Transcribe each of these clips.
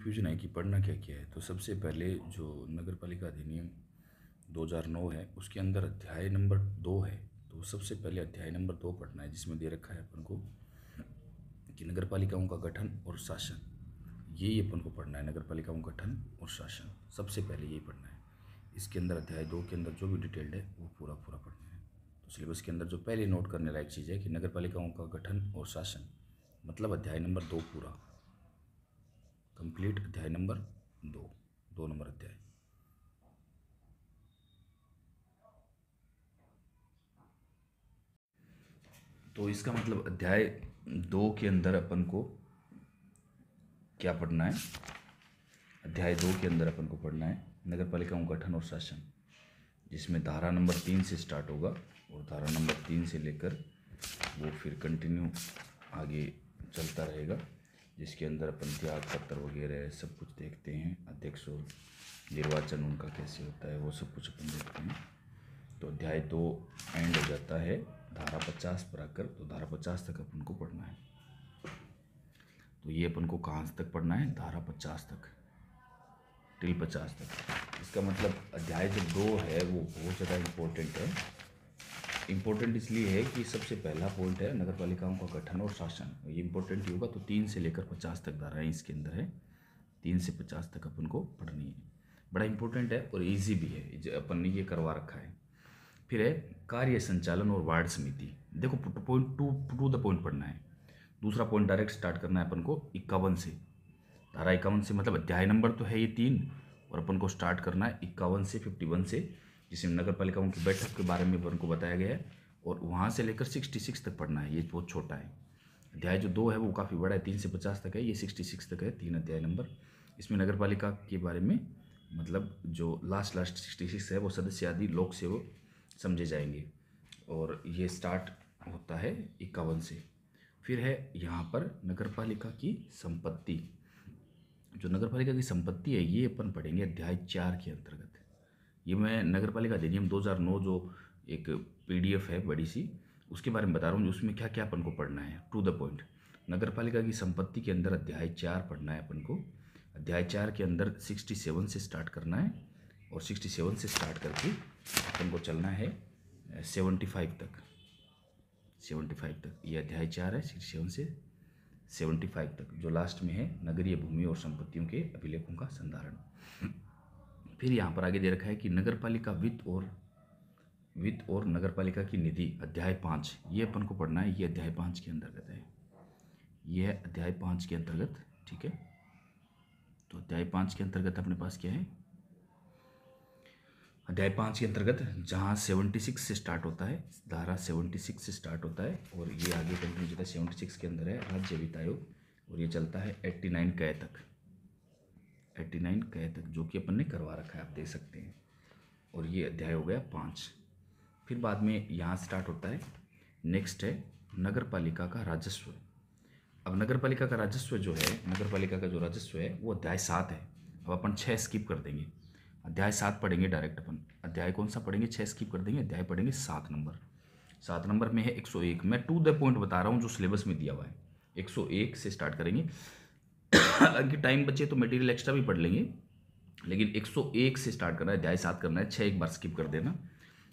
Confusion है कि पढ़ना क्या क्या है। तो सबसे पहले जो नगर पालिका अधिनियम 2009 है उसके अंदर अध्याय नंबर 2 है। तो सबसे पहले अध्याय नंबर 2 पढ़ना है, जिसमें दे रखा है अपन को कि नगर पालिकाओं का गठन और शासन। यही अपन को पढ़ना है, नगर पालिकाओं का गठन और शासन सबसे पहले यही पढ़ना है। इसके अंदर अध्याय 2 के अंदर जो भी डिटेल्ड है वो पूरा पूरा पढ़ना है। तो सिलेबस के अंदर जो पहले नोट करने लायक चीज़ है कि नगर पालिकाओं का गठन और शासन, मतलब अध्याय नंबर 2 पूरा कंप्लीट। अध्याय नंबर 2 नंबर अध्याय। तो इसका मतलब अध्याय 2 के अंदर अपन को क्या पढ़ना है? अध्याय 2 के अंदर अपन को पढ़ना है नगर पालिकाओं का गठन और शासन, जिसमें धारा नंबर 3 से स्टार्ट होगा और धारा नंबर 3 से लेकर वो फिर कंटिन्यू आगे चलता रहेगा, जिसके अंदर अपन त्याग पत्र वगैरह सब कुछ देखते हैं। अध्यक्ष और निर्वाचन उनका कैसे होता है वो सब कुछ अपन देखते हैं। तो अध्याय 2 एंड हो जाता है धारा 50 पर आकर। तो धारा 50 तक अपन को पढ़ना है। तो ये अपन को कहाँ तक पढ़ना है? धारा 50 तक, टिल 50 तक। इसका मतलब अध्याय जो 2 है वो बहुत ज़्यादा इम्पोर्टेंट है। इम्पोर्टेंट इसलिए है कि सबसे पहला पॉइंट है नगर पालिकाओं का गठन और शासन। ये इम्पोर्टेंट ही होगा। तो 3 से लेकर 50 तक धाराएँ इसके अंदर है। 3 से 50 तक अपन को पढ़नी है। बड़ा इम्पोर्टेंट है और ईजी भी है, अपन ने ये करवा रखा है। फिर है कार्य संचालन और वार्ड समिति। देखो पॉइंट टू द पॉइंट पढ़ना है। दूसरा पॉइंट डायरेक्ट स्टार्ट करना है अपन को 51 से। धारा 51 से, मतलब अध्याय नंबर तो है ये 3 और अपन को स्टार्ट करना है 51 से 51 से, जिसमें नगर पालिकाओं की बैठक के बारे में अपन को बताया गया है। और वहाँ से लेकर 66 तक पढ़ना है। ये बहुत छोटा है। अध्याय जो 2 है वो काफ़ी बड़ा है, 3 से 50 तक है। ये 66 तक है, 3 अध्याय नंबर। इसमें नगर पालिका के बारे में, मतलब जो लास्ट 66 है वो सदस्य आदि लोक सेवक समझे जाएंगे। और ये स्टार्ट होता है 51 से। फिर है यहाँ पर नगर पालिका की संपत्ति। जो नगर पालिका की संपत्ति है ये अपन पढ़ेंगे अध्याय 4 के अंतर्गत। ये मैं नगर पालिका अधिनियम 2009 जो एक PDF है बड़ी सी, उसके बारे में बता रहा हूँ। उसमें क्या क्या अपन को पढ़ना है, टू द पॉइंट। नगर पालिका की संपत्ति के अंदर अध्याय 4 पढ़ना है अपन को। अध्याय 4 के अंदर 67 से स्टार्ट करना है और 67 से स्टार्ट करके अपन को चलना है 75 तक। 75 तक ये अध्याय 4 है, 67 से 75 तक, जो लास्ट में है नगरीय भूमि और संपत्तियों के अभिलेखों का संधारण। फिर यहाँ पर आगे दे रखा है कि नगर पालिका वित्त और नगर पालिका की निधि, अध्याय 5। ये अपन को पढ़ना है। ये अध्याय 5 के अंतर्गत है। ये है अध्याय 5 के अंतर्गत, ठीक है। तो अध्याय 5 के अंतर्गत अपने पास क्या है? अध्याय 5 के अंतर्गत जहाँ 76 से स्टार्ट होता है, धारा 76 से स्टार्ट होता है और ये आगे कंटिन्यू होता है। 76 के अंदर है राज्य वित्त आयोग और ये चलता है 89 क तक। 89 क तक, जो कि अपन ने करवा रखा है, आप देख सकते हैं। और ये अध्याय हो गया 5। फिर बाद में यहाँ स्टार्ट होता है, नेक्स्ट है नगर पालिका का राजस्व। अब नगर पालिका का राजस्व जो है, नगर पालिका का जो राजस्व है वो अध्याय 7 है। अब अपन 6 स्किप कर देंगे, अध्याय 7 पढ़ेंगे डायरेक्ट अपन। अध्याय कौन सा पढ़ेंगे? 6 स्किप कर देंगे, अध्याय पढ़ेंगे 7 नंबर। 7 नंबर में है 101। मैं टू द पॉइंट बता रहा हूँ जो सिलेबस में दिया हुआ है। 101 से स्टार्ट करेंगे। हालांकि टाइम बचे तो मटेरियल एक्स्ट्रा भी पढ़ लेंगे, लेकिन 101 से स्टार्ट करना है, अध्याय 7 करना है। 6 एक बार स्किप कर देना।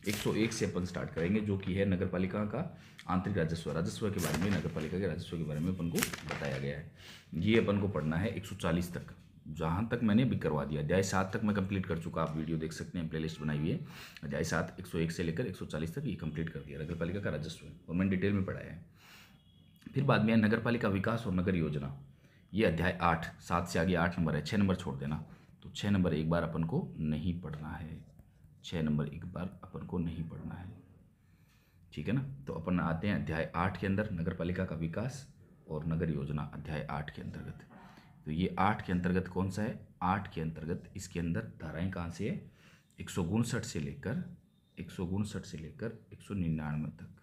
101 से अपन स्टार्ट करेंगे, जो कि है नगर पालिका का आंतरिक राजस्व। राजस्व के बारे में, नगर पालिका के राजस्व के बारे में अपन को बताया गया है। ये अपन को पढ़ना है 140 तक, जहाँ तक मैंने अभी करवा दिया। अध्याय 7 तक मैं कंप्लीट कर चुका, आप वीडियो देख सकते हैं, प्लेलिस्ट बनाई हुई है। अध्याय 7 101 से लेकर 140 तक ये कंप्लीट कर दिया, नगर पालिका का राजस्व है, और मैंने डिटेल में पढ़ाया है। फिर बाद में नगर पालिका विकास और नगर योजना, ये अध्याय 8। 7 से आगे 8 नंबर है, 6 नंबर छोड़ देना। तो 6 नंबर एक बार अपन को नहीं पढ़ना है। 6 नंबर एक बार अपन को नहीं पढ़ना है, ठीक है ना। तो अपन आते हैं अध्याय 8 के अंदर, नगर पालिका का विकास और नगर योजना, अध्याय 8 के अंतर्गत। तो ये 8 के अंतर्गत कौन सा है? 8 के अंतर्गत इसके अंदर धाराएं कहाँ से है? 159 से लेकर 199 तक।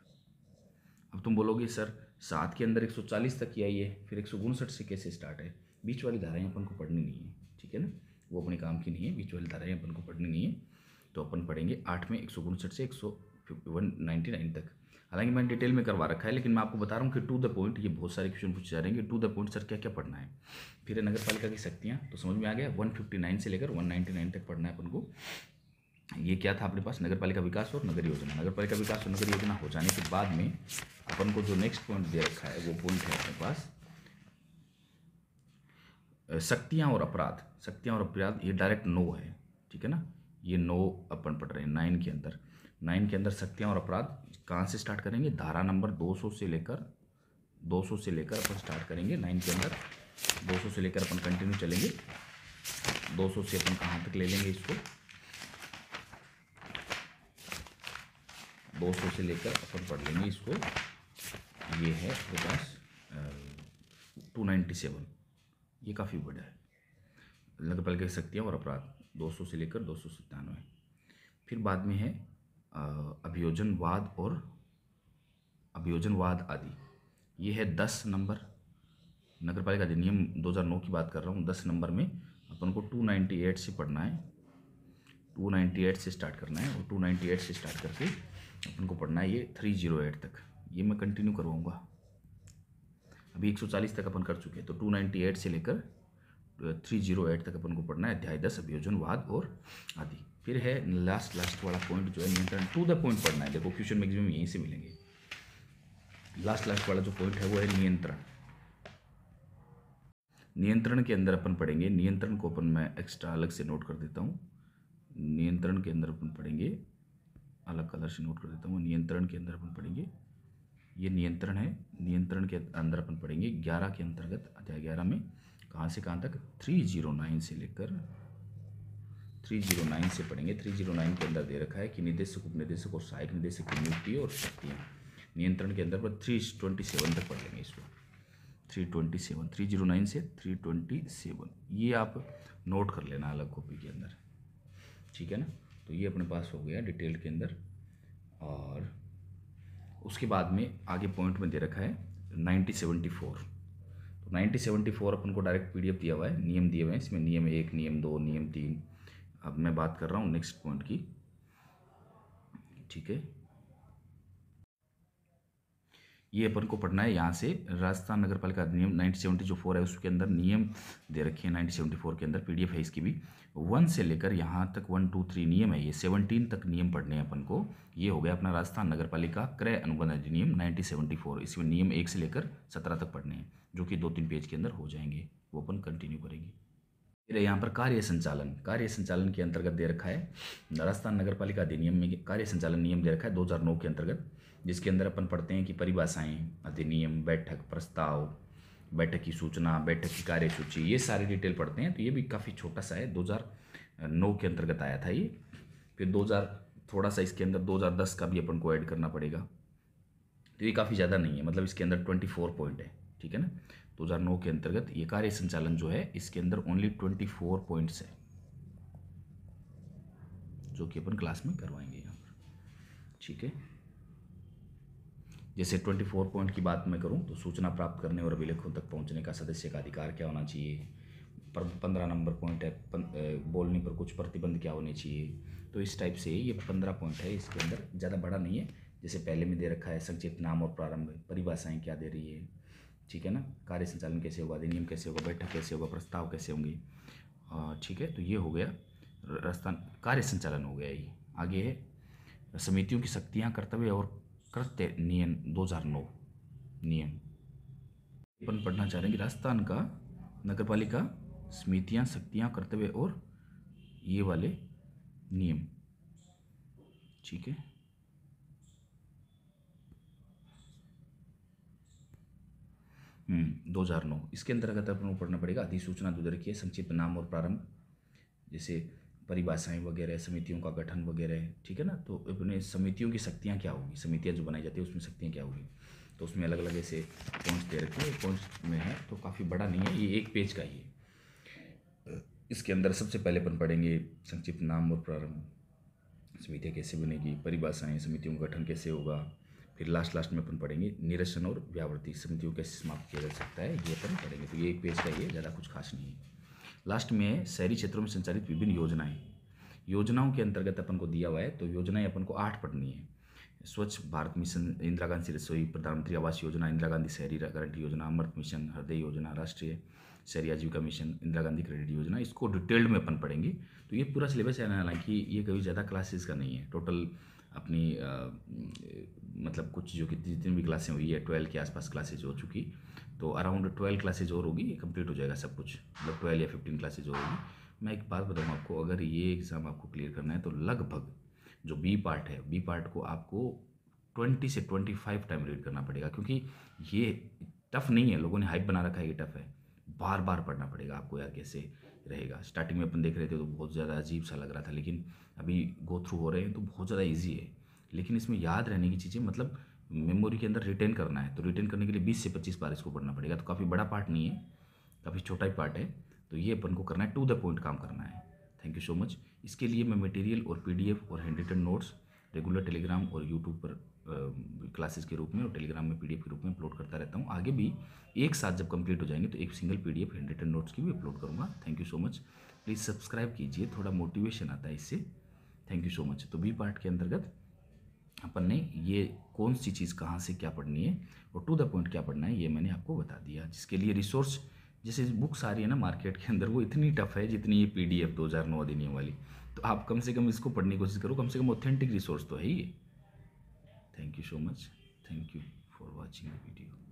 अब तुम बोलोगे सर 7 के अंदर 140 तक ही आई है, फिर 159 से कैसे स्टार्ट है? बीच वाली धाराएं अपन को पढ़नी नहीं है, ठीक है ना, वो अपने काम की नहीं है। बीच वाली धाराएं अपन को पढ़नी नहीं है। तो अपन पढ़ेंगे 8 में 159 से 199 तक। हालांकि मैंने डिटेल में करवा रखा है, लेकिन मैं आपको बता रहा हूँ कि टू द पॉइंट ये बहुत सारे क्वेश्चन पूछे जा रहे हैं कि टू द पॉइंट सर क्या क्या पढ़ना है। फिर नगर पालिका की शक्तियाँ, तो समझ में आ गया। 159 से लेकर 199 तक पढ़ना है अपन को। ये क्या था अपने पास, नगर पालिका विकास और नगर योजना। नगर पालिका विकास और नगर योजना हो जाने के बाद में अपन को जो नेक्स्ट पॉइंट दे रखा है वो पॉइंट है अपने पास शक्तियाँ और अपराध। शक्तियाँ और अपराध ये डायरेक्ट 9 है, ठीक है ना। ये 9 अपन पढ़ रहे हैं 9 के अंदर। 9 के अंदर शक्तियाँ और अपराध कहाँ से स्टार्ट करेंगे, धारा नंबर 200 से लेकर अपन स्टार्ट करेंगे 9 के अंदर। 200 से लेकर अपन कंटिन्यू चलेंगे। 200 से अपन कहाँ तक ले लेंगे इसको, 200 से लेकर अपन पढ़ लेंगे इसको। ये है अपने पास 297, ये काफ़ी बड़ा है। नगर पालिका की शक्तियाँ और अपराध 200 से लेकर 297। फिर बाद में है अभियोजनवाद आदि। ये है 10 नंबर। नगर पालिका अधिनियम 2009 की बात कर रहा हूँ। 10 नंबर में अपन को 298 से पढ़ना है। 298 से स्टार्ट करना है, और 298 से स्टार्ट करके अपन को पढ़ना है ये 308 तक। ये मैं कंटिन्यू करवाऊँगा। अभी 140 तक अपन कर चुके हैं, तो 298 से लेकर 308 तक अपन को पढ़ना है। अध्याय 10 अभियोजनवाद और आदि। फिर है लास्ट वाला पॉइंट जो है नियंत्रण। टू द पॉइंट पढ़ना है। देखो क्वेश्चन मैक्सिमम यहीं से मिलेंगे। लास्ट वाला जो पॉइंट है वो है नियंत्रण। नियंत्रण के अंदर अपन पढ़ेंगे, नियंत्रण को अपन मैं एक्स्ट्रा अलग से नोट कर देता हूँ। नियंत्रण के अंदर अपन पढ़ेंगे, अलग कलर से नोट कर देता हूँ। नियंत्रण के अंदर अपन पढ़ेंगे, ये नियंत्रण है। नियंत्रण के अंदर अपन पढ़ेंगे 11 के अंतर्गत, अध्याय 11 में कहाँ से कहाँ तक, 309 से लेकर 309 से पढ़ेंगे। 309 के अंदर दे रखा है कि निदेशक, उपनिदेशक और सहायक निदेशक की नियुक्ति और शक्तियाँ। नियंत्रण के अंदर पर 327 तक पढ़ लेंगे इसको। 327, 309 से 327, ये आप नोट कर लेना अलग कॉपी के अंदर, ठीक है ना। तो ये अपने पास हो गया डिटेल के अंदर। और उसके बाद में आगे पॉइंट में दे रखा है 9074। तो 9074 अपन को डायरेक्ट PDF दिया हुआ है, नियम दिए हुए हैं इसमें। नियम 1, नियम 2, नियम 3। अब मैं बात कर रहा हूँ नेक्स्ट पॉइंट की, ठीक है। ये अपन को पढ़ना है यहाँ से। राजस्थान नगर पालिका अधिनियम 9074 है, उसके अंदर नियम दे रखे हैं। 9074 के अंदर PDF है इसकी भी। 1 से लेकर यहाँ तक 1, 2, 3 नियम है, ये 17 तक नियम पढ़ने हैं अपन को। ये हो गया अपना राजस्थान नगर पालिका क्रय अनुबंध अधिनियम 9074। इसमें नियम 1 से लेकर 17 तक पढ़ने हैं, जो कि 2-3 पेज के अंदर हो जाएंगे। वो अपन कंटिन्यू करेंगे। फिर यहाँ पर कार्य संचालन के अंतर्गत दे रखा है राजस्थान नगर पालिका अधिनियम में कार्य संचालन नियम दे रखा है 2009 के अंतर्गत, जिसके अंदर अपन पढ़ते हैं कि परिभाषाएं, अधिनियम, बैठक, प्रस्ताव, बैठक की सूचना, बैठक की कार्यसूची, ये सारी डिटेल पढ़ते हैं। तो ये भी काफ़ी छोटा सा है, 2009 के अंतर्गत आया था ये। फिर 2000 थोड़ा सा इसके अंदर 2010 का भी अपन को ऐड करना पड़ेगा। तो ये काफ़ी ज़्यादा नहीं है, मतलब इसके अंदर 24 पॉइंट है, ठीक है ना। 2009 के अंतर्गत ये कार्य संचालन जो है इसके अंदर ओनली 24 पॉइंट्स है, जो कि अपन क्लास में करवाएंगे यहाँ पर, ठीक है। जैसे 24 पॉइंट की बात मैं करूँ तो सूचना प्राप्त करने और अभिलेखों तक पहुँचने का सदस्य का अधिकार क्या होना चाहिए। 15 नंबर पॉइंट है, बोलने पर कुछ प्रतिबंध क्या होने चाहिए। तो इस टाइप से ये 15 पॉइंट है, इसके अंदर ज़्यादा बड़ा नहीं है। जैसे पहले में दे रखा है संक्षिप्त नाम और प्रारंभ, परिभाषाएं क्या दे रही है, ठीक है ना। कार्य संचालन कैसे होगा, अधिनियम कैसे होगा, बैठक कैसे होगा, प्रस्ताव कैसे होंगे, ठीक है। तो ये हो गया राजस्थान कार्य संचालन हो गया। ये आगे है समितियों की शक्तियाँ, कर्तव्य और कृत्य नियम 2009 नियम। अपन पढ़ना चाह रहे हैं कि राजस्थान का नगर पालिका समितियाँ, शक्तियाँ, कर्तव्य और ये वाले नियम, ठीक है। दो 2009 इसके अंतर्गत अपन को पढ़ना पड़ेगा। अधिसूचना जो रखी है, संक्षिप्त नाम और प्रारंभ, जैसे परिभाषाएं वगैरह, समितियों का गठन वगैरह, ठीक है ना। तो अपने समितियों की शक्तियाँ क्या होगी, समितियाँ जो बनाई जाती है उसमें शक्तियाँ क्या होगी। तो उसमें अलग अलग ऐसे पॉइंट्स दे रखे हैं, पॉइंट्स में है तो काफ़ी बड़ा नहीं है, ये 1 पेज का ही है। इसके अंदर सबसे पहले अपन पढ़ेंगे संक्षिप्त नाम और प्रारंभ, समितियाँ कैसे बनेगी, परिभाषाएं, समितियों का गठन कैसे होगा। फिर लास्ट में अपन पढ़ेंगे निरसन और व्यावृत्ति, समितियों कैसे समाप्त किया जा सकता है, ये अपन पढ़ेंगे। तो ये 1 पेज का ही है, ज़्यादा कुछ खास नहीं है। लास्ट में है शहरी क्षेत्रों में संचालित विभिन्न योजनाएं। योजनाओं के अंतर्गत अपन को दिया हुआ है, तो योजनाएं अपन को 8 पढ़नी है। स्वच्छ भारत मिशन, इंदिरा गांधी रसोई, प्रधानमंत्री आवास योजना, इंदिरा गांधी शहरी गारंटी योजना, अमृत मिशन, हृदय योजना, राष्ट्रीय शहरी आजीविका मिशन, इंदिरा गांधी क्रेडिट योजना, इसको डिटेल्ड में अपन पढ़ेंगे। तो ये पूरा सिलेबस है ना, हालांकि ये कभी ज़्यादा क्लासेस का नहीं है। टोटल अपनी मतलब कुछ जो कि जितनी भी क्लासें हुई है 12 के आसपास क्लासेज हो चुकी, तो अराउंड 12 क्लासेज और होगी, कंप्लीट हो जाएगा सब कुछ, मतलब 12 या 15 क्लासेज और होगी। मैं एक बात बताऊँ आपको, अगर ये एग्ज़ाम आपको क्लियर करना है तो लगभग जो बी पार्ट है, बी पार्ट को आपको 20 से 25 टाइम रीड करना पड़ेगा, क्योंकि ये टफ नहीं है। लोगों ने हाइप बना रखा है ये टफ है, बार बार पढ़ना पड़ेगा आपको यार, कैसे रहेगा। स्टार्टिंग में अपन देख रहे थे तो बहुत ज़्यादा अजीब सा लग रहा था, लेकिन अभी गो थ्रू हो रहे हैं तो बहुत ज़्यादा ईजी है। लेकिन इसमें याद रहने की चीज़ें, मतलब मेमोरी के अंदर रिटेन करना है, तो रिटेन करने के लिए 20 से 25 बार इसको पढ़ना पड़ेगा। तो काफ़ी बड़ा पार्ट नहीं है, काफ़ी छोटा ही पार्ट है, तो ये अपन को करना है, टू द पॉइंट काम करना है। Thank you so much. इसके लिए मैं मटेरियल और पीडीएफ और hand written notes regular Telegram और यूट्यूब पर क्लासेस के रूप में और टेलीग्राम में पीडीएफ के रूप में अपलोड करता रहता हूँ। आगे भी एक साथ जब कंप्लीट हो जाएंगे तो एक single PDF hand written notes की भी अपलोड करूँगा। Thank you so much. Please subscribe कीजिए, थोड़ा मोटिवेशन आता है इससे। Thank you so much. तो बी पार्ट के अंतर्गत अपन ने ये कौन सी चीज़ कहाँ से क्या पढ़नी है और टू द पॉइंट क्या पढ़ना है ये मैंने आपको बता दिया। जिसके लिए रिसोर्स, जैसे बुक्स आ रही है ना मार्केट के अंदर, वो इतनी टफ है जितनी ये पीडीएफ 2009 अधिनियम वाली। तो आप कम से कम इसको पढ़ने की कोशिश करो, कम से कम ऑथेंटिक रिसोर्स तो है ही। Thank you so much. Thank you for watching the video.